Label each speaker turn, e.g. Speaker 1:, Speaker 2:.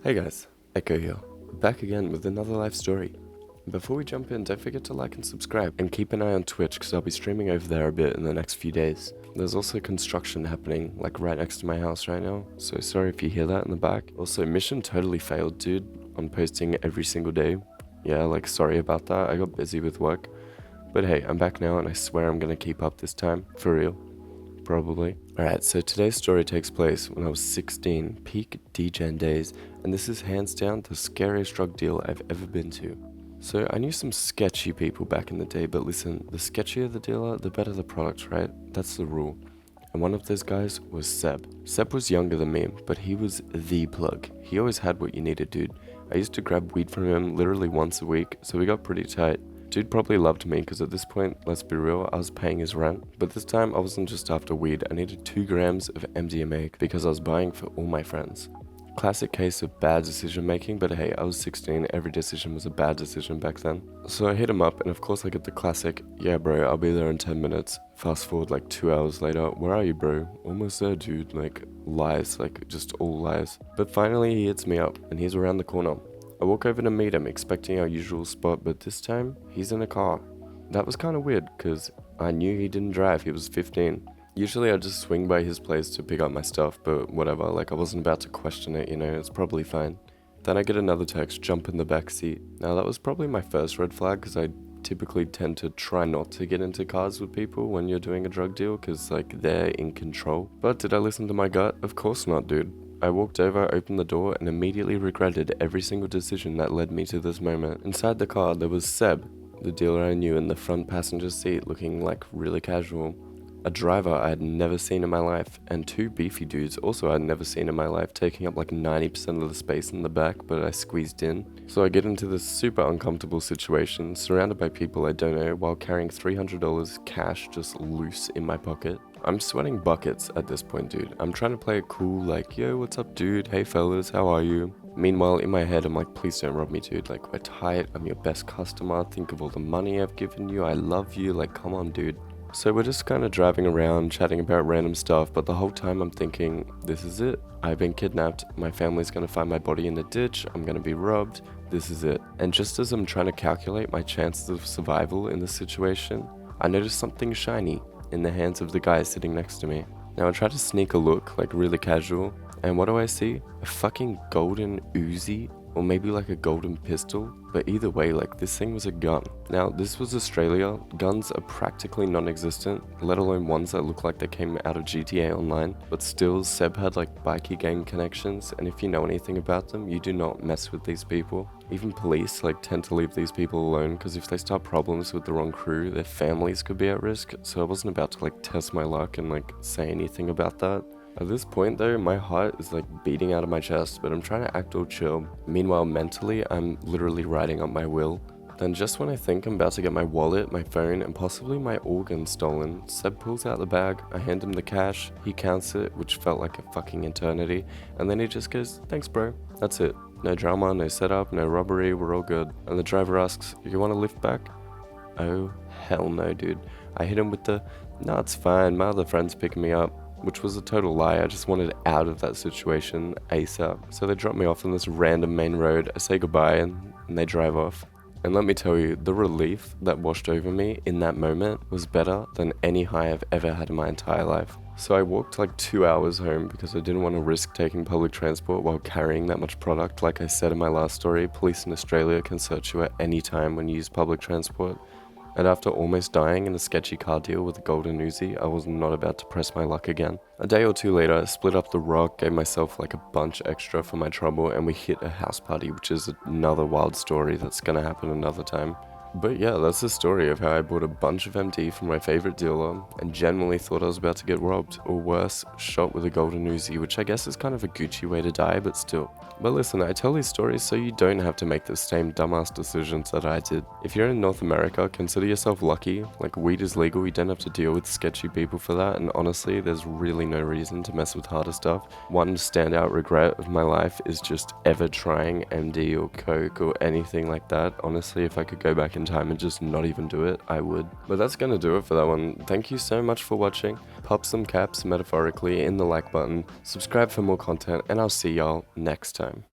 Speaker 1: Hey guys, Echo here, back again with another life story. Before we jump in, don't forget to like and subscribe, and keep an eye on Twitch because I'll be streaming over there a bit in the next few days. There's also construction happening, like right next to my house right now, so sorry if you hear that in the back. Also, mission totally failed, dude, on posting every single day. Yeah, like sorry about that, I got busy with work. But hey, I'm back now and I swear I'm gonna keep up this time, for real. Probably. Alright, so today's story takes place when I was 16, peak DGen days, and this is hands down the scariest drug deal I've ever been to. So I knew some sketchy people back in the day, but listen, the sketchier the dealer, the better the product, right? That's the rule. And one of those guys was Seb. Seb was younger than me, but he was the plug. He always had what you needed, dude. I used to grab weed from him literally once a week, so we got pretty tight. Dude probably loved me because at this point, let's be real, I was paying his rent. But this time I wasn't just after weed, I needed 2 grams of MDMA because I was buying for all my friends. Classic case of bad decision making, but hey, I was 16, every decision was a bad decision back then. So I hit him up and of course I get the classic, yeah bro, I'll be there in 10 minutes. Fast forward like 2 hours later, where are you bro? Almost there dude, like lies, like just all lies. But finally he hits me up and he's around the corner. I walk over to meet him expecting our usual spot, but this time he's in a car. That was kind of weird because I knew he didn't drive, he was 15. Usually I just swing by his place to pick up my stuff, but whatever, like I wasn't about to question it, you know, it's probably fine. Then I get another text, jump in the back seat. Now that was probably my first red flag because I typically tend to try not to get into cars with people when you're doing a drug deal because like they're in control. But did I listen to my gut? Of course not, dude. I walked over, opened the door, and immediately regretted every single decision that led me to this moment. Inside the car, there was Seb, the dealer I knew in the front passenger seat looking like really casual. A driver I had never seen in my life, and 2 beefy dudes also I had never seen in my life, taking up like 90% of the space in the back, but I squeezed in. So I get into this super uncomfortable situation, surrounded by people I don't know, while carrying $300 cash just loose in my pocket. I'm sweating buckets at this point, dude. I'm trying to play it cool, like, yo, what's up, dude? Hey, fellas, how are you? Meanwhile, in my head, I'm like, please don't rob me, dude. Like, we're tight. I'm your best customer. Think of all the money I've given you. I love you. Like, come on, dude. So we're just kind of driving around, chatting about random stuff, but the whole time I'm thinking, this is it. I've been kidnapped. My family's gonna find my body in the ditch. I'm gonna be robbed. This is it. And just as I'm trying to calculate my chances of survival in this situation, I notice something shiny in the hands of the guy sitting next to me. Now I try to sneak a look, like really casual, and what do I see? A fucking golden Uzi, or maybe like a golden pistol, but either way, like this thing was a gun. Now this was Australia, guns are practically non-existent, let alone ones that look like they came out of GTA Online, but still Seb had like bikie gang connections, and if you know anything about them, you do not mess with these people. Even police like tend to leave these people alone because if they start problems with the wrong crew, their families could be at risk, so I wasn't about to like test my luck and like say anything about that. At this point though, my heart is like beating out of my chest, but I'm trying to act all chill. Meanwhile, mentally, I'm literally writing up my will. Then just when I think I'm about to get my wallet, my phone, and possibly my organs stolen, Seb pulls out the bag, I hand him the cash, he counts it, which felt like a fucking eternity, and then he just goes, thanks bro, that's it. No drama, no setup, no robbery, we're all good. And the driver asks, you want a lift back? Oh, hell no, dude. I hit him with the, nah, it's fine, my other friend's picking me up. Which was a total lie, I just wanted out of that situation ASAP. So they drop me off on this random main road, I say goodbye and they drive off. And let me tell you, the relief that washed over me in that moment was better than any high I've ever had in my entire life. So I walked like 2 hours home because I didn't want to risk taking public transport while carrying that much product. Like I said in my last story, police in Australia can search you at any time when you use public transport. And after almost dying in a sketchy car deal with a golden Uzi, I was not about to press my luck again. A day or 2 later, I split up the rock, gave myself like a bunch extra for my trouble, and we hit a house party, which is another wild story that's gonna happen another time. But yeah, that's the story of how I bought a bunch of MD from my favorite dealer and genuinely thought I was about to get robbed, or worse, shot with a golden Uzi, which I guess is kind of a Gucci way to die, but still. But listen, I tell these stories so you don't have to make the same dumbass decisions that I did. If you're in North America, consider yourself lucky. Like, weed is legal, you don't have to deal with sketchy people for that, and honestly, there's really no reason to mess with harder stuff. One standout regret of my life is just ever trying MD or coke or anything like that. Honestly, if I could go back in time and just not even do it, I would. But that's gonna do it for that one. Thank you so much for watching. Pop some caps, metaphorically, in the like button, subscribe for more content, and I'll see y'all next time.